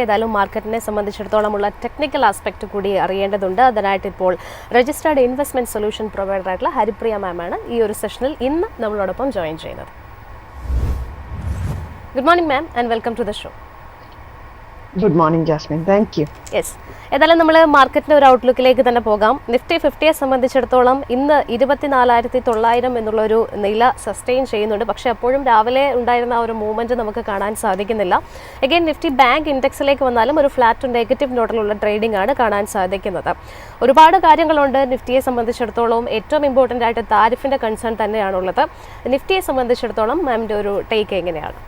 ഏതായാലും മാർക്കറ്റിനെ സംബന്ധിച്ചിടത്തോളമുള്ള technical aspect കൂടി അറിയേണ്ടതുണ്ട്. അതിനായിട്ട് ഇപ്പോൾ രജിസ്റ്റേർഡ് ഇൻവെസ്റ്റ്മെന്റ് സൊല്യൂഷൻ പ്രൊവൈഡർ ആയിട്ടുള്ള ഹരിപ്രിയ മാമാണ് ഈ ഒരു സെഷനിൽ ഇന്ന് നമ്മളോടൊപ്പം ജോയിൻ ചെയ്യുന്നത്. Good morning ma'am and welcome to the show. Good morning Jasmine, thank you. Yes, ഏതായാലും നമ്മൾ മാർക്കറ്റിന്റെ ഒരു ഔട്ട്ലുക്കിലേക്ക് തന്നെ പോകാം. നിഫ്റ്റി 50യെ സംബന്ധിച്ചിടത്തോളം ഇന്ന് 24,900 എന്നുള്ളൊരു നില സസ്റ്റെയിൻ ചെയ്യുന്നുണ്ട്. പക്ഷേ അപ്പോഴും രാവിലെ ഉണ്ടായിരുന്ന ആ ഒരു മൂവ്മെന്റ് നമുക്ക് കാണാൻ സാധിക്കുന്നില്ല. അഗൈൻ നിഫ്റ്റി ബാങ്ക് ഇൻഡെക്സിലേക്ക് വന്നാലും ഒരു ഫ്ലാറ്റ് ടു നെഗറ്റീവ് നോട്ടിലുള്ള ട്രേഡിംഗ് ആണ് കാണാൻ സാധിക്കുന്നത്. ഒരുപാട് കാര്യങ്ങളുണ്ട് നിഫ്റ്റിയെ സംബന്ധിച്ചിടത്തോളം. ഏറ്റവും ഇമ്പോർട്ടൻ്റ് ആയിട്ട് താരിഫിന്റെ കൺസേൺ തന്നെയാണുള്ളത്. നിഫ്റ്റിയെ സംബന്ധിച്ചിടത്തോളം മാമിന്റെ ഒരു ടേക്ക് എങ്ങനെയാണ്?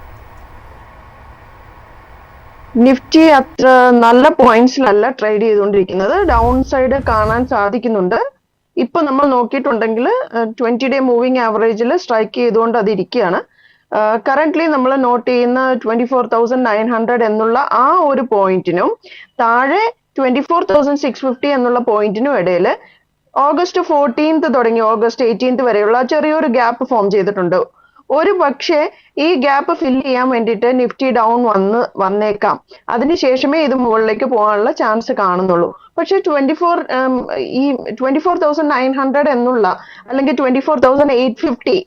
നിഫ്റ്റി അത്ര നല്ല പോയിന്റ്സിലല്ല ട്രേഡ് ചെയ്തുകൊണ്ടിരിക്കുന്നത്. ഡൗൺ സൈഡ് കാണാൻ സാധിക്കുന്നുണ്ട്. ഇപ്പൊ നമ്മൾ നോക്കിയിട്ടുണ്ടെങ്കിൽ 20-ഡേ മൂവിംഗ് ആവറേജിൽ സ്ട്രൈക്ക് ചെയ്തുകൊണ്ട് അത് ഇരിക്കുകയാണ്. കറന്റ്ലി നമ്മൾ നോട്ട് ചെയ്യുന്ന 24,900 എന്നുള്ള ആ ഒരു പോയിന്റിനും താഴെ 24,650 എന്നുള്ള പോയിന്റിനും ഇടയിൽ ഓഗസ്റ്റ് 14th തുടങ്ങി ഓഗസ്റ്റ് 18th വരെയുള്ള ചെറിയൊരു ഗ്യാപ്പ് ഫോം ചെയ്തിട്ടുണ്ട്. ഒരു പക്ഷേ ഈ ഗ്യാപ്പ് ഫില്ല് ചെയ്യാൻ വേണ്ടിയിട്ട് നിഫ്റ്റി ഡൗൺ വന്നേക്കാം. അതിനുശേഷമേ ഇത് മുകളിലേക്ക് പോകാനുള്ള ചാൻസ് കാണുന്നുള്ളൂ. പക്ഷെ 24,900 എന്നുള്ള അല്ലെങ്കിൽ 24,850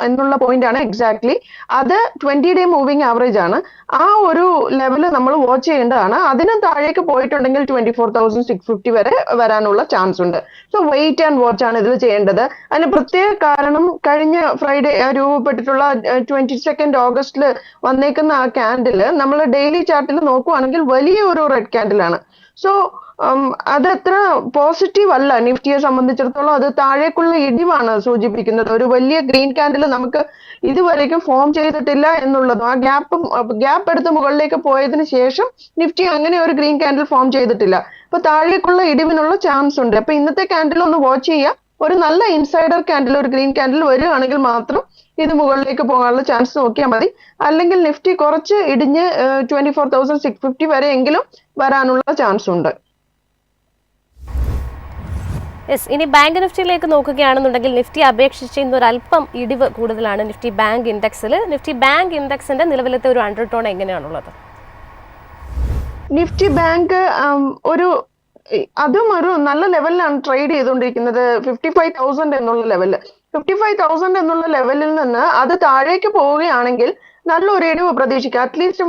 എന്നുള്ള പോയിന്റ് ആണ് എക്സാക്ട്ലി. അത് 20-ഡേ മൂവിംഗ് ആവറേജ് ആണ്. ആ ഒരു ലെവല് നമ്മൾ വാച്ച് ചെയ്യേണ്ടതാണ്. അതിനും താഴേക്ക് പോയിട്ടുണ്ടെങ്കിൽ 24,650 വരെ വരാനുള്ള ചാൻസ് ഉണ്ട്. സോ വെയിറ്റ് ആൻഡ് വാച്ച് ആണ് ഇതിൽ ചെയ്യേണ്ടത്. അതിന് പ്രത്യേക കാരണം കഴിഞ്ഞ ഫ്രൈഡേ രൂപപ്പെട്ടിട്ടുള്ള 22nd ഓഗസ്റ്റിൽ വന്നേക്കുന്ന ആ ക്യാൻഡില് നമ്മൾ ഡെയിലി ചാർട്ടിൽ നോക്കുവാണെങ്കിൽ വലിയ ഒരു റെഡ് ക്യാൻഡിലാണ്. സോ അത് അത്ര പോസിറ്റീവ് അല്ല നിഫ്റ്റിയെ സംബന്ധിച്ചിടത്തോളം. അത് താഴേക്കുള്ള ഇടിവാണ് സൂചിപ്പിക്കുന്നത്. ഒരു വലിയ ഗ്രീൻ ക്യാൻഡിൽ നമുക്ക് ഇതുവരേക്കും ഫോം ചെയ്തിട്ടില്ല എന്നുള്ളതും, ആ ഗ്യാപ്പ് എടുത്ത് മുകളിലേക്ക് പോയതിന് ശേഷം നിഫ്റ്റി അങ്ങനെ ഒരു ഗ്രീൻ ക്യാൻഡിൽ ഫോം ചെയ്തിട്ടില്ല. അപ്പൊ താഴേക്കുള്ള ഇടിവിനുള്ള ചാൻസ് ഉണ്ട്. അപ്പൊ ഇന്നത്തെ ക്യാൻഡിൽ ഒന്ന് വാച്ച് ചെയ്യുക. ഒരു നല്ല ഇൻസൈഡർ ക്യാൻഡിൽ, ഒരു ഗ്രീൻ ക്യാൻഡിൽ വരികയാണെങ്കിൽ മാത്രം ഇത് മുകളിലേക്ക് പോകാനുള്ള ചാൻസ് നോക്കിയാൽ മതി. അല്ലെങ്കിൽ നിഫ്റ്റി കുറച്ച് ഇടിഞ്ഞ് 24,650 വരെയെങ്കിലും വരാനുള്ള ചാൻസ് ഉണ്ട്. യെസ്, ഇനി ബാങ്ക് നിഫ്റ്റിയിലേക്ക് നോക്കുകയാണെന്നുണ്ടെങ്കിൽ നിഫ്റ്റി അപേക്ഷിച്ച് ഇന്നൊരു അല്പം ഇടിവ് കൂടുതലാണ് നിഫ്റ്റി ബാങ്ക് ഇൻഡെക്സിൽ. നിഫ്റ്റി ബാങ്ക് ഇൻഡെക്സിന്റെ നിലവിലത്തെ ഒരു അണ്ടർടോൺ എങ്ങനെയാണുള്ളത്? നിഫ്റ്റി ബാങ്ക് അതും ഒരു നല്ല ലെവലിലാണ് ട്രേഡ് ചെയ്തുകൊണ്ടിരിക്കുന്നത്. 55,000 എന്നുള്ള ലെവല്. 55,000 എന്നുള്ള ലെവലിൽ നിന്ന് അത് താഴേക്ക് പോവുകയാണെങ്കിൽ നല്ലൊരു ഇടിവ് പ്രതീക്ഷിക്കുക. അറ്റ്ലീസ്റ്റ്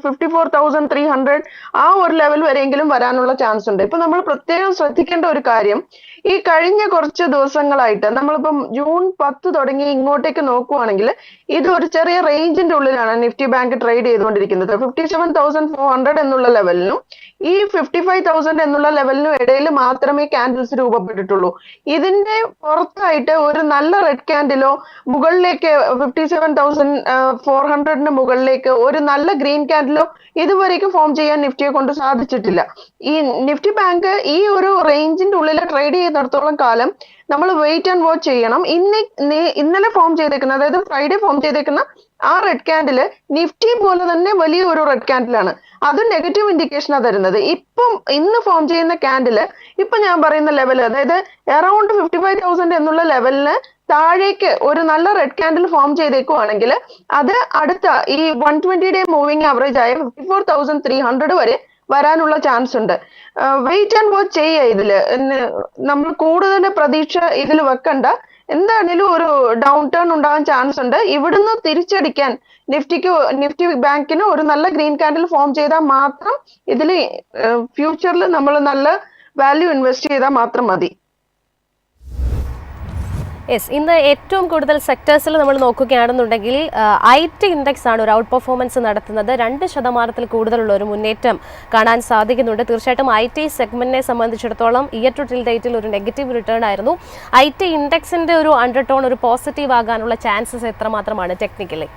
54,300 ആ ഒരു ലെവൽ വരെയെങ്കിലും വരാനുള്ള ചാൻസ് ഉണ്ട്. ഇപ്പൊ നമ്മൾ പ്രത്യേകം ശ്രദ്ധിക്കേണ്ട ഒരു കാര്യം, ഈ കഴിഞ്ഞ കുറച്ച് ദിവസങ്ങളായിട്ട് നമ്മളിപ്പം June 10 തുടങ്ങി ഇങ്ങോട്ടേക്ക് നോക്കുവാണെങ്കിൽ ഇത് ഒരു ചെറിയ റേഞ്ചിന്റെ ഉള്ളിലാണ് നിഫ്റ്റി ബാങ്ക് ട്രേഡ് ചെയ്തുകൊണ്ടിരിക്കുന്നത്. 57,400 എന്നുള്ള ലെവലിനും ഈ 55,000 എന്നുള്ള ലെവലിനും ഇടയിൽ മാത്രമേ ക്യാൻഡിൽസ് രൂപപ്പെട്ടിട്ടുള്ളൂ. ഇതിന്റെ പുറത്തായിട്ട് ഒരു നല്ല റെഡ് ക്യാൻഡിലോ മുകളിലേക്ക് 57,400 മുകളിലേക്ക് ഒരു നല്ല ഗ്രീൻ ക്യാൻഡിലോ ഇതുവരേക്കും ഫോം ചെയ്യാൻ നിഫ്റ്റിയെ കൊണ്ട് സാധിച്ചിട്ടില്ല. ഈ നിഫ്റ്റി ബാങ്ക് ഈ ഒരു റേഞ്ചിന്റെ ഉള്ളിൽ ട്രേഡ് ചെയ്യുന്നിടത്തോളം കാലം നമ്മൾ വെയിറ്റ് ആൻഡ് വാച്ച് ചെയ്യണം. ഇന്നലെ ഫോം ചെയ്തേക്കുന്ന, അതായത് ഫ്രൈഡേ ഫോം ചെയ്തേക്കുന്ന ആ റെഡ് ക്യാൻഡില് നിഫ്റ്റി പോലെ തന്നെ വലിയ ഒരു റെഡ് ക്യാൻഡിലാണ്. അത് നെഗറ്റീവ് ഇൻഡിക്കേഷനാ തരുന്നത്. ഇന്ന് ഫോം ചെയ്യുന്ന ക്യാൻഡില് ഇപ്പൊ ഞാൻ പറയുന്ന ലെവല്, അതായത് അറൌണ്ട് 55,000 എന്നുള്ള ലെവലിന് താഴേക്ക് ഒരു നല്ല റെഡ് ക്യാൻഡിൽ ഫോം ചെയ്തേക്കുവാണെങ്കിൽ അത് അടുത്ത ഈ 120-ഡേ മൂവിംഗ് ആവറേജ് ആയ 54,300 വരെ വരാനുള്ള ചാൻസ് ഉണ്ട്. വെയിറ്റ് ആൻഡ് വാച്ച് ചെയ്യുക. ഇതില് നമ്മൾ കൂടുതൽ പ്രതീക്ഷ ഇതിൽ വെക്കണ്ട. എന്താണേലും ഒരു ഡൗൺ ടേൺ ഉണ്ടാകാൻ ചാൻസ് ഉണ്ട്. ഇവിടുന്ന് തിരിച്ചടിക്കാൻ നിഫ്റ്റി ബാങ്കിന് ഒരു നല്ല ഗ്രീൻ ക്യാൻഡിൽ ഫോം ചെയ്താൽ മാത്രം ഇതിൽ ഫ്യൂച്ചറിൽ നമ്മൾ നല്ല വാല്യൂ ഇൻവെസ്റ്റ് ചെയ്താൽ മാത്രം മതി. യെസ്, ഇന്ന് ഏറ്റവും കൂടുതൽ സെക്ടേഴ്സിൽ നമ്മൾ നോക്കുകയാണെന്നുണ്ടെങ്കിൽ IT ഇൻഡെക്സ് ആണ് ഒരു ഔട്ട് പെർഫോമൻസ് നടത്തുന്നത്. 2% കൂടുതലുള്ള ഒരു മുന്നേറ്റം കാണാൻ സാധിക്കുന്നുണ്ട്. തീർച്ചയായിട്ടും IT സെഗ്മെന്റിനെ സംബന്ധിച്ചിടത്തോളം ഇയർ ടു ടിൽ ഡേറ്റിൽ ഒരു നെഗറ്റീവ് റിട്ടേൺ ആയിരുന്നു. IT ഇൻഡെക്സിന്റെ ഒരു അണ്ടർടോൺ, ഒരു പോസിറ്റീവ് ആകാനുള്ള ചാൻസസ് എത്രമാത്രമാണ് ടെക്നിക്കലി?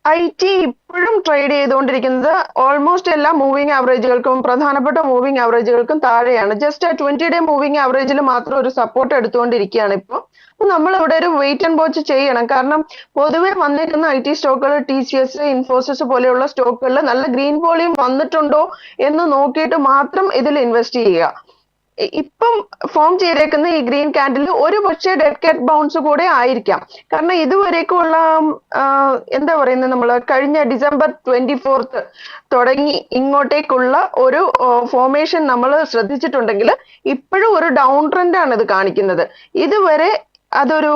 IT ഇപ്പോഴും ട്രേഡ് ചെയ്തുകൊണ്ടിരിക്കുന്നത് ഓൾമോസ്റ്റ് എല്ലാ മൂവിംഗ് ആവറേജുകൾക്കും, പ്രധാനപ്പെട്ട മൂവിംഗ് ആവറേജുകൾക്കും താഴെയാണ്. ജസ്റ്റ് 20-ഡേ മൂവിംഗ് ആവറേജിൽ മാത്രം ഒരു സപ്പോർട്ട് എടുത്തുകൊണ്ടിരിക്കുകയാണ് ഇപ്പോൾ. അപ്പൊ നമ്മൾ ഇവിടെ ഒരു വെയിറ്റ് ആൻഡ് വാച്ച് ചെയ്യണം. കാരണം പൊതുവെ വന്നിരിക്കുന്ന IT സ്റ്റോക്കുകൾ, TCS, ഇൻഫോസിസ് പോലെയുള്ള സ്റ്റോക്കുകളിൽ നല്ല ഗ്രീൻ വോളിയം വന്നിട്ടുണ്ടോ എന്ന് നോക്കിയിട്ട് മാത്രം ഇതിൽ ഇൻവെസ്റ്റ് ചെയ്യുക. ഇപ്പം ഫോം ചെയ്തേക്കുന്ന ഈ ഗ്രീൻ ക്യാൻഡിൽ ഒരു പക്ഷേ ഡെഡ് കാറ്റ് ബൗൺസ് കൂടെ ആയിരിക്കാം. കാരണം ഇതുവരേക്കുള്ള എന്താ പറയുന്നത്, നമ്മൾ കഴിഞ്ഞ ഡിസംബർ 24 തുടങ്ങി ഇങ്ങോട്ടേക്കുള്ള ഒരു ഫോർമേഷൻ നമ്മൾ ശ്രദ്ധിച്ചിട്ടുണ്ടെങ്കിൽ ഇപ്പോഴും ഒരു ഡൗൺ ട്രെൻഡ് ആണ് ഇത് കാണിക്കുന്നത്. ഇതുവരെ അതൊരു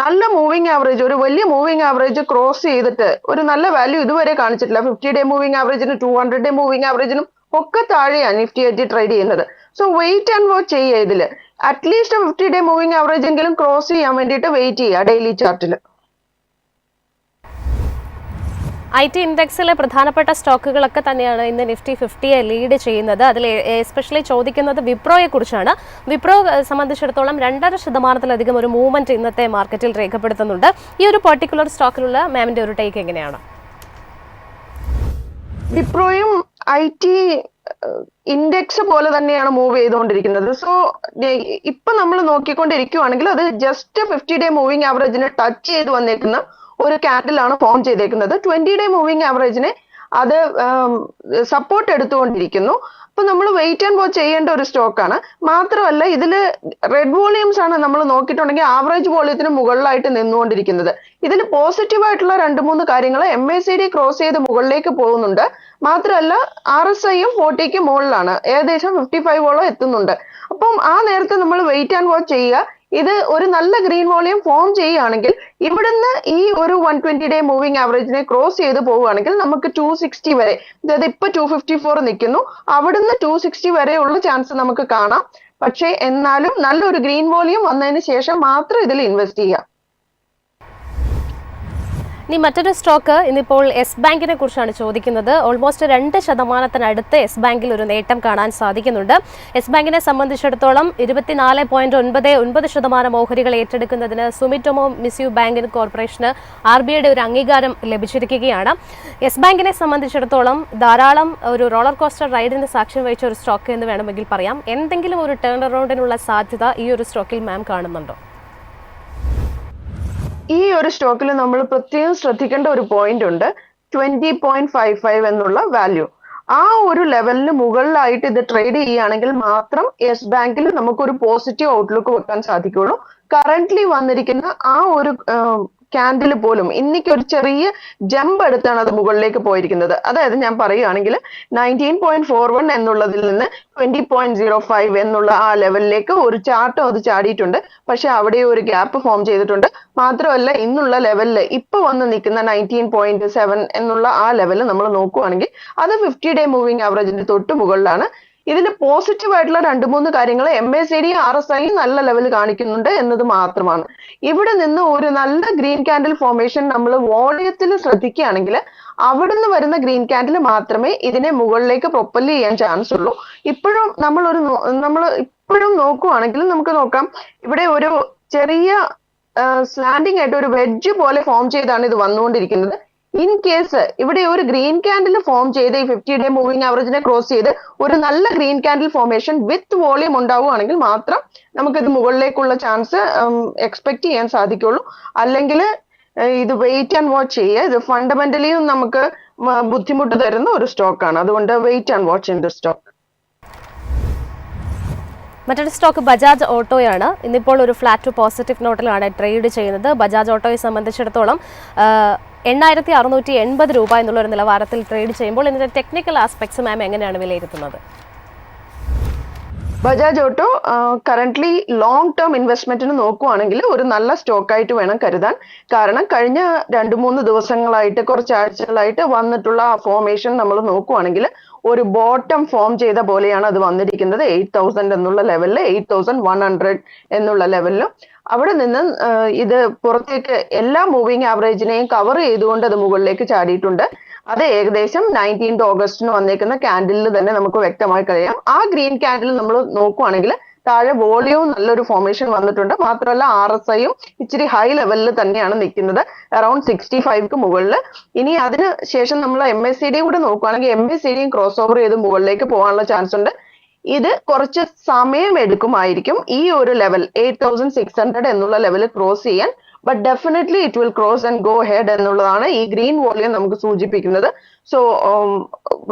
നല്ല മൂവിങ് ആവറേജ്, ഒരു വലിയ മൂവിങ് ആവറേജ് ക്രോസ് ചെയ്തിട്ട് ഒരു നല്ല വാല്യൂ ഇതുവരെ കാണിച്ചിട്ടില്ല. 50-ഡേ മൂവിങ് ആവറേജിനും 200-ഡേ മൂവിങ് ആവറേജിനും ഒക്കെ താഴെയാണ് നിഫ്റ്റി എഡ്ജ് ട്രേഡ് ചെയ്യുന്നത്. സോ വെയിറ്റ് ആൻഡ് വാച്ച് ചെയ്യുക. ഇതില് അറ്റ്ലീസ്റ്റ് 50-ഡേ മൂവിങ് ആവറേജ് എങ്കിലും ക്രോസ് ചെയ്യാൻ വേണ്ടിയിട്ട് വെയിറ്റ് ചെയ്യുക ഡെയിലി ചാർട്ടിൽ. IT ഇൻഡെക്സിലെ പ്രധാനപ്പെട്ട സ്റ്റോക്കുകളൊക്കെ തന്നെയാണ് ഇന്ന് നിഫ്റ്റി 50യെ ലീഡ് ചെയ്യുന്നത്. അതിൽ എസ്പെഷ്യലി ചോദിക്കുന്നത് വിപ്രോയെ കുറിച്ചാണ്. വിപ്രോ സംബന്ധിച്ചിടത്തോളം 2.5% ഒരു മൂവ്മെന്റ് ഇന്നത്തെ മാർക്കറ്റിൽ രേഖപ്പെടുത്തുന്നുണ്ട്. ഈ ഒരു പെർട്ടിക്കുലർ സ്റ്റോക്കിലുള്ള മാമിന്റെ ഒരു ടേക്ക് എങ്ങനെയാണ്? വിപ്രോയും IT ഇൻഡെക്സ് പോലെ തന്നെയാണ് മൂവ് ചെയ്തുകൊണ്ടിരിക്കുന്നത്. സോ ഇപ്പൊ നമ്മൾ നോക്കിക്കൊണ്ടിരിക്കുവാണെങ്കിൽ അത് ജസ്റ്റ് 50-ഡേ മൂവിങ് ആവറേജിനെ ടച്ച് ചെയ്ത് വന്നേക്കുന്ന ഒരു ക്യാൻഡിലാണ് ഫോം ചെയ്തേക്കുന്നത്. 20-ഡേ മൂവിങ് ആവറേജിനെ അത് സപ്പോർട്ട് എടുത്തുകൊണ്ടിരിക്കുന്നു. അപ്പൊ നമ്മൾ വെയിറ്റ് ആൻഡ് വാച്ച് ചെയ്യേണ്ട ഒരു സ്റ്റോക്കാണ്. മാത്രമല്ല ഇതില് റെഡ് വോളിയൂംസ് ആണ് നമ്മൾ നോക്കിയിട്ടുണ്ടെങ്കിൽ ആവറേജ് വോളിയത്തിന് മുകളിലായിട്ട് നിന്നുകൊണ്ടിരിക്കുന്നത്. ഇതിൽ പോസിറ്റീവ് ആയിട്ടുള്ള 2-3 കാര്യങ്ങൾ MACD ക്രോസ് ചെയ്ത് മുകളിലേക്ക് പോകുന്നുണ്ട്. മാത്രമല്ല RSIയും 40ക്ക് മുകളിലാണ്, ഏകദേശം 55ഓളം എത്തുന്നുണ്ട്. അപ്പം ആ നേരത്തെ നമ്മൾ വെയിറ്റ് ആൻഡ് വാച്ച് ചെയ്യുക. ഇത് ഒരു നല്ല ഗ്രീൻ വോളിയം ഫോം ചെയ്യുകയാണെങ്കിൽ ഇവിടുന്ന് ഈ ഒരു 120-ഡേ മൂവിങ് ആവറേജിനെ ക്രോസ് ചെയ്ത് പോവുകയാണെങ്കിൽ നമുക്ക് 260 വരെ, അതായത് ഇപ്പൊ 254 നിൽക്കുന്നു, അവിടുന്ന് 260 വരെയുള്ള ചാൻസ് നമുക്ക് കാണാം. പക്ഷേ എന്നാലും നല്ലൊരു ഗ്രീൻ വോളിയം വന്നതിന് ശേഷം മാത്രം ഇതിൽ ഇൻവെസ്റ്റ് ചെയ്യാം. ഇനി മറ്റൊരു സ്റ്റോക്ക് ഇന്നിപ്പോൾ യെസ് ബാങ്കിനെ കുറിച്ചാണ് ചോദിക്കുന്നത്. ഓൾമോസ്റ്റ് 2% യെസ് ബാങ്കിൽ ഒരു നേട്ടം കാണാൻ സാധിക്കുന്നുണ്ട്. യെസ് ബാങ്കിനെ സംബന്ധിച്ചിടത്തോളം 24.99% ഓഹരികൾ ഏറ്റെടുക്കുന്നതിന് സുമിറ്റോമോ മിസ്യു ബാങ്കിംഗ് കോർപ്പറേഷന് RBIയുടെ ഒരു അംഗീകാരം ലഭിച്ചിരിക്കുകയാണ്. യെസ് ബാങ്കിനെ സംബന്ധിച്ചിടത്തോളം ധാരാളം ഒരു റോളർ കോസ്റ്റർ റൈഡിന് സാക്ഷ്യം വഹിച്ച ഒരു സ്റ്റോക്ക് എന്ന് വേണമെങ്കിൽ പറയാം. എന്തെങ്കിലും ഒരു ടേൺ അറൗണ്ടിനുള്ള സാധ്യത ഈ ഒരു സ്റ്റോക്കിൽ മാം കാണുന്നുണ്ടോ? ഈ ഒരു സ്റ്റോക്കിൽ നമ്മൾ പ്രത്യേകം ശ്രദ്ധിക്കേണ്ട ഒരു പോയിന്റ് ഉണ്ട്. 20.55 എന്നുള്ള വാല്യൂ. ആ ഒരു ലെവലിന് മുകളിലായിട്ട് ഇത് ട്രേഡ് ചെയ്യുകയാണെങ്കിൽ മാത്രം യെസ് ബാങ്കിൽ നമുക്കൊരു പോസിറ്റീവ് ഔട്ട്ലുക്ക് വെക്കാൻ സാധിക്കുള്ളൂ. കറന്റ്ലി വന്നിരിക്കുന്ന ആ ഒരു ക്യാൻഡിൽ പോലും ഇന്നിക്ക് ഒരു ചെറിയ ജമ്പ് എടുത്താണ് അത് മുകളിലേക്ക് പോയിരിക്കുന്നത്. അതായത് ഞാൻ പറയുകയാണെങ്കിൽ 19.41 എന്നുള്ളതിൽ നിന്ന് 20.05 എന്നുള്ള ആ ലെവലിലേക്ക് ഒരു ചാർട്ടും അത് ചാടിയിട്ടുണ്ട്. പക്ഷെ അവിടെ ഒരു ഗ്യാപ്പ് ഫോം ചെയ്തിട്ടുണ്ട്. മാത്രമല്ല ഇന്നുള്ള ലെവലിൽ ഇപ്പൊ വന്ന് നിൽക്കുന്ന 19.7 എന്നുള്ള ആ ലെവലിൽ നമ്മൾ നോക്കുകയാണെങ്കിൽ അത് 50-ഡേ മൂവിങ് ആവറേജിന്റെ തൊട്ട് മുകളിലാണ്. ഇതിൽ പോസിറ്റീവ് ആയിട്ടുള്ള 2-3 കാര്യങ്ങൾ MACD RSI നല്ല ലെവൽ കാണിക്കുന്നുണ്ട് എന്നത് മാത്രമാണ്. ഇവിടെ നിന്ന് ഒരു നല്ല ഗ്രീൻ ക്യാൻഡിൽ ഫോർമേഷൻ നമ്മൾ വോളിയത്തിൽ ശ്രദ്ധിക്കുകയാണെങ്കിൽ അവിടുന്ന് വരുന്ന ഗ്രീൻ ക്യാൻഡിൽ മാത്രമേ ഇതിനെ മുകളിലേക്ക് പ്രൊപ്പൽ ചെയ്യാൻ ചാൻസ് ഉള്ളൂ. ഇപ്പോഴും നമ്മൾ ഇപ്പോഴും നോക്കുവാണെങ്കിൽ നമുക്ക് നോക്കാം, ഇവിടെ ഒരു ചെറിയ സ്ലാൻഡിങ് ആയിട്ട് ഒരു വെഡ്ജ് പോലെ ഫോം ചെയ്താണ് ഇത് വന്നുകൊണ്ടിരിക്കുന്നത്. ഇൻ കേസ് ഇവിടെ ഒരു ഗ്രീൻ ക്യാൻഡിൽ ഫോം ചെയ്ത് ഈ 50-ഡേ മൂവിങ് ആവറേജിനെ ക്രോസ് ചെയ്ത് ഒരു നല്ല ഗ്രീൻ ക്യാൻഡിൽ ഫോർമേഷൻ വിത്ത് വോളിയം ഉണ്ടാവുകയാണെങ്കിൽ മാത്രം നമുക്കിത് മുകളിലേക്കുള്ള ചാൻസ് എക്സ്പെക്ട് ചെയ്യാൻ സാധിക്കുള്ളൂ. അല്ലെങ്കിൽ ഇത് വെയിറ്റ് ആൻഡ് വാച്ച് ചെയ്യുക. ഇത് ഫണ്ടമെന്റലിയും നമുക്ക് ബുദ്ധിമുട്ട് തരുന്ന ഒരു സ്റ്റോക്കാണ്. അതുകൊണ്ട് wait and watch in the stock. മറ്റൊരു സ്റ്റോക്ക് ബജാജ് ഓട്ടോയാണ്. ഇന്നിപ്പോൾ ഒരു ഫ്ലാറ്റ് ടു പോസിറ്റീവ് നോട്ടിലാണ് ട്രേഡ് ചെയ്യുന്നത്. ബജാജ് ഓട്ടോയെ സംബന്ധിച്ചിടത്തോളം 8,680 രൂപ എന്നുള്ളൊരു നിലവാരത്തിൽ ട്രേഡ് ചെയ്യുമ്പോൾ ഇതിന്റെ ടെക്നിക്കൽ ആസ്പെക്ട്സ് മാം എങ്ങനെയാണ് വിലയിരുത്തുന്നത്? Bajaj Auto currently long term ഇൻവെസ്റ്റ്മെന്റിന് നോക്കുവാണെങ്കിൽ ഒരു നല്ല സ്റ്റോക്കായിട്ട് വേണം കരുതാൻ. കാരണം കഴിഞ്ഞ 2-3 ദിവസങ്ങളായിട്ട് കുറച്ചാഴ്ചകളായിട്ട് വന്നിട്ടുള്ള ആ ഫോർമേഷൻ നമ്മൾ നോക്കുവാണെങ്കിൽ ഒരു ബോട്ടം ഫോം ചെയ്ത പോലെയാണ് അത് വന്നിരിക്കുന്നത്. 8,000 എന്നുള്ള ലെവലിൽ 8,100 എന്നുള്ള ലെവലിലും അവിടെ നിന്ന് ഇത് പുറത്തേക്ക് എല്ലാ മൂവിങ് ആവറേജിനെയും കവർ ചെയ്തുകൊണ്ട് അത് മുകളിലേക്ക് ചാടിയിട്ടുണ്ട്. അത് ഏകദേശം 19th ഓഗസ്റ്റിന് വന്നേക്കുന്ന ക്യാൻഡിലിൽ തന്നെ നമുക്ക് വ്യക്തമായി കഴിയാം. ആ ഗ്രീൻ ക്യാൻഡിൽ നമ്മൾ നോക്കുവാണെങ്കിൽ താഴെ വോളിയവും നല്ലൊരു ഫോർമേഷൻ വന്നിട്ടുണ്ട്. മാത്രമല്ല RSIയും ഇച്ചിരി ഹൈ ലെവലിൽ തന്നെയാണ് നിൽക്കുന്നത്, അറൌണ്ട് 65ക്ക് മുകളിൽ. ഇനി അതിന് ശേഷം നമ്മൾ MACD കൂടെ നോക്കുകയാണെങ്കിൽ MACDയും ക്രോസ് ഓവർ ചെയ്ത് മുകളിലേക്ക് പോകാനുള്ള ചാൻസ് ഉണ്ട്. ഇത് കുറച്ച് സമയം എടുക്കുമായിരിക്കും ഈ ഒരു ലെവൽ 8,600 എന്നുള്ള ലെവൽ ക്രോസ് ചെയ്യാൻ. But definitely it will cross and go head എന്നുള്ളതാണ് ഈ ഗ്രീൻ വോളിയം നമുക്ക് സൂചിപ്പിക്കുന്നത്. So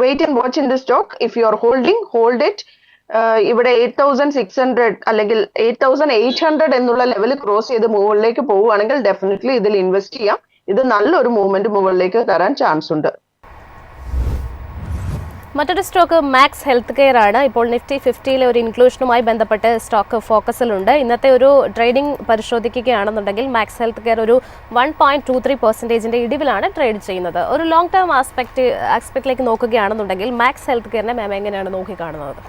wait and watch in the stock. If you are holding, hold it. ഇവിടെ 8600 അല്ലെങ്കിൽ 8800 എന്നുള്ള ലെവൽ ക്രോസ് ചെയ്ത് മുകളിലേക്ക് പോവുകയാണെങ്കിൽ ഡെഫിനറ്റ്ലി ഇതിൽ ഇൻവെസ്റ്റ് ചെയ്യാം. ഇത് നല്ലൊരു മൂവ്മെന്റ് മുകളിലേക്ക് തരാൻ ചാൻസ് ഉണ്ട്. മറ്റൊരു സ്റ്റോക്ക് മാക്സ് ഹെൽത്ത് കെയർ ആണ്. ഇപ്പോൾ നിഫ്റ്റി 50-ലെ ഒരു ഇൻക്ലൂഷനുമായി ബന്ധപ്പെട്ട് സ്റ്റോക്ക് ഫോക്കസിലുണ്ട്. ഇന്നത്തെ ഒരു ട്രേഡിംഗ് പരിശോധിക്കുകയാണെന്നുണ്ടെങ്കിൽ മാക്സ് ഹെൽത്ത് കെയർ ഒരു 1.23% ഇടിവിലാണ് ട്രേഡ് ചെയ്യുന്നത്. ഒരു ലോങ് ടേം ആസ്പെക്റ്റിലേക്ക് നോക്കുകയാണെന്നുണ്ടെങ്കിൽ മാക്സ് ഹെൽത്ത് കെയറിനെ മാം എങ്ങനെയാണ് നോക്കിക്കാണുന്നത്?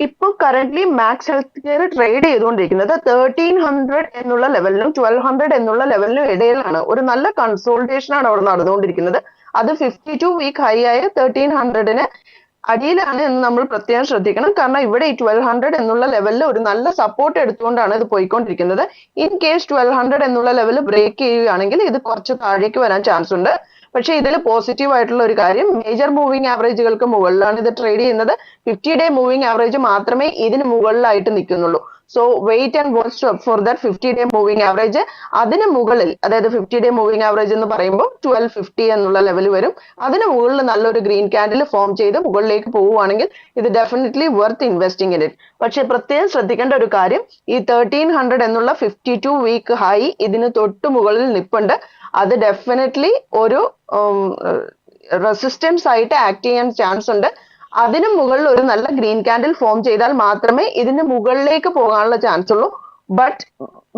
ഇപ്പൊ current Max Healthcare trade ചെയ്തുകൊണ്ടിരിക്കുന്നത് 1300 എന്നുള്ള ലെവലിനും 1200 എന്നുള്ള ലെവലിനും ഇടയിലാണ്. ഒരു നല്ല കൺസോൾട്ടേഷൻ ആണ് അവിടെ നടന്നുകൊണ്ടിരിക്കുന്നത്. അത് 52 വീക്ക് ഹൈ ആയ 1300-ന് അടിയിലാണ് എന്ന് നമ്മൾ പ്രത്യേകം ശ്രദ്ധിക്കണം. കാരണം ഇവിടെ ഈ 1200 എന്നുള്ള ലെവലിൽ ഒരു നല്ല സപ്പോർട്ട് എടുത്തുകൊണ്ടാണ് ഇത് പോയിക്കൊണ്ടിരിക്കുന്നത്. ഇൻ കേസ് 1200 എന്നുള്ള ലെവൽ ബ്രേക്ക് ചെയ്യുകയാണെങ്കിൽ ഇത് കുറച്ച് താഴേക്ക് വരാൻ ചാൻസ് ഉണ്ട്. പക്ഷെ ഇതിൽ പോസിറ്റീവ് ആയിട്ടുള്ള ഒരു കാര്യം, മേജർ മൂവിംഗ് ആവറേജുകൾക്ക് മുകളിലാണ് ഇത് ട്രേഡ് ചെയ്യുന്നത്. 50-ഡേ മൂവിംഗ് ആവറേജ് മാത്രമേ ഇതിന് മുകളിലായിട്ട് നിൽക്കുന്നുള്ളൂ. So wait and watch for that fifty day moving average. അതിന് മുകളിൽ, അതായത് 50-ഡേ മൂവിംഗ് ആവറേജ് എന്ന് പറയുമ്പോൾ 1250 എന്നുള്ള ലെവൽ വരും. അതിന് മുകളിൽ നല്ലൊരു ഗ്രീൻ ക്യാൻഡിൽ ഫോം ചെയ്ത് മുകളിലേക്ക് പോവുകയാണെങ്കിൽ ഇത് definitely worth investing in it. പക്ഷെ പ്രത്യേകം ശ്രദ്ധിക്കേണ്ട ഒരു കാര്യം, ഈ 1300 എന്നുള്ള 52 വീക്ക് ഹൈ ഇതിന് തൊട്ട് മുകളിൽ നിൽപ്പുണ്ട്. അത് ഡെഫിനറ്റ്ലി ഒരു റെസിസ്റ്റൻസ് ആയിട്ട് ആക്ട് ചെയ്യാൻ ചാൻസ് ഉണ്ട്. അതിന് മുകളിൽ ഒരു നല്ല ഗ്രീൻ ക്യാൻഡിൽ ഫോം ചെയ്താൽ മാത്രമേ ഇതിന് മുകളിലേക്ക് പോകാനുള്ള ചാൻസ് ഉള്ളൂ. ബട്ട്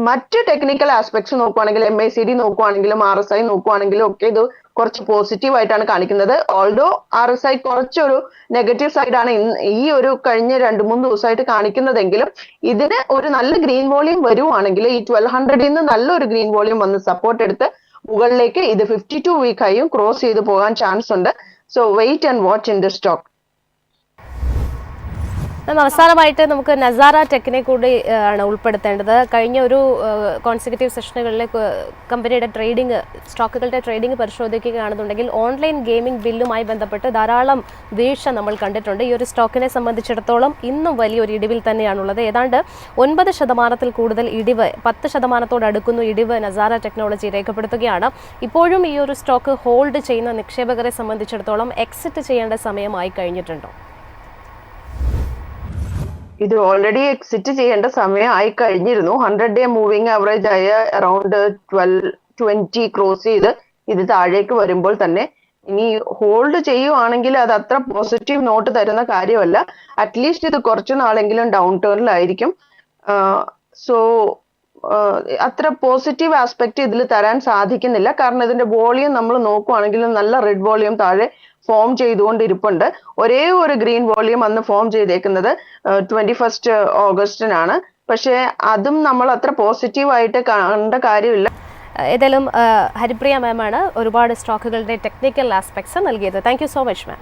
മറ്റ് ടെക്നിക്കൽ ആസ്പെക്ട്സ് നോക്കുവാണെങ്കിൽ, MACD നോക്കുവാണെങ്കിലും RSI നോക്കുവാണെങ്കിലും ഒക്കെ ഇത് കുറച്ച് പോസിറ്റീവ് ആയിട്ടാണ് കാണിക്കുന്നത്. ഓൾഡോ RSI കുറച്ചൊരു നെഗറ്റീവ് സൈഡാണ് ഈ ഒരു കഴിഞ്ഞ 2-3 ദിവസമായിട്ട് കാണിക്കുന്നതെങ്കിലും ഇതിന് ഒരു നല്ല ഗ്രീൻ വോളിയം വരുവാണെങ്കിൽ ഈ 1200-ൽ നിന്ന് നല്ലൊരു ഗ്രീൻ വോളിയം വന്ന് സപ്പോർട്ട് എടുത്ത് മുകളിലേക്ക് ഇത് 52 വീക്ക് ആയും ക്രോസ് ചെയ്ത് പോകാൻ ചാൻസ് ഉണ്ട്. So wait and watch in the stock. അവസാനമായിട്ട് നമുക്ക് നസാര ടെക്കിനെ കൂടി ആണ് ഉൾപ്പെടുത്തേണ്ടത്. കഴിഞ്ഞ ഒരു കോൺസിക്യൂട്ടീവ് സെഷനുകളിലെ കമ്പനിയുടെ ട്രേഡിംഗ്, സ്റ്റോക്കുകളുടെ ട്രേഡിംഗ് പരിശോധിക്കുകയാണെന്നുണ്ടെങ്കിൽ ഓൺലൈൻ ഗെയിമിംഗ് ബില്ലുമായി ബന്ധപ്പെട്ട് ധാരാളം വീഴ്ച നമ്മൾ കണ്ടിട്ടുണ്ട്. ഈ ഒരു സ്റ്റോക്കിനെ സംബന്ധിച്ചിടത്തോളം ഇന്നും വലിയൊരു ഇടിവിൽ തന്നെയാണുള്ളത്. ഏതാണ്ട് 9% കൂടുതൽ ഇടിവ്, 10% അടുക്കുന്നു ഇടിവ് നസാര ടെക്നോളജി രേഖപ്പെടുത്തുകയാണ്. ഇപ്പോഴും ഈ ഒരു സ്റ്റോക്ക് ഹോൾഡ് ചെയ്യുന്ന നിക്ഷേപകരെ സംബന്ധിച്ചിടത്തോളം എക്സിറ്റ് ചെയ്യേണ്ട സമയമായി കഴിഞ്ഞിട്ടുണ്ടോ? ഇത് ഓൾറെഡി എക്സിറ്റ് ചെയ്യേണ്ട സമയമായി കഴിഞ്ഞിരുന്നു. 100-ഡേ മൂവിംഗ് ആവറേജ് ആയ അറൌണ്ട് 1220 ക്രോസ് ചെയ്ത് ഇത് താഴേക്ക് വരുമ്പോൾ തന്നെ ഇനി ഹോൾഡ് ചെയ്യുവാണെങ്കിൽ അത് അത്ര പോസിറ്റീവ് നോട്ട് തരുന്ന കാര്യമല്ല. അറ്റ്ലീസ്റ്റ് ഇത് കുറച്ചു നാളെങ്കിലും ഡൗൺ ടേണിലായിരിക്കും. സോ അത്ര പോസിറ്റീവ് ആസ്പെക്ട് ഇതിൽ തരാൻ സാധിക്കുന്നില്ല. കാരണം ഇതിന്റെ വോളിയം നമ്മൾ നോക്കുവാണെങ്കിലും നല്ല റെഡ് വോളിയം താഴെ ഫോം ചെയ്തുകൊണ്ടിരിപ്പുണ്ട്. ഒരേ ഒരു ഗ്രീൻ വോളിയം അന്ന് ഫോം ചെയ്തേക്കുന്നത് 21 ഓഗസ്റ്റിനാണ്. പക്ഷെ അതും നമ്മൾ അത്ര പോസിറ്റീവായിട്ട് കണ്ട കാര്യമില്ല. ഏതായാലും ഹരിപ്രിയ മാമാണ് ഒരുപാട് സ്റ്റോക്കുകളുടെ ടെക്നിക്കൽ ആസ്പെക്ട്സ് നൽകിയത്. Thank you so much ma'am.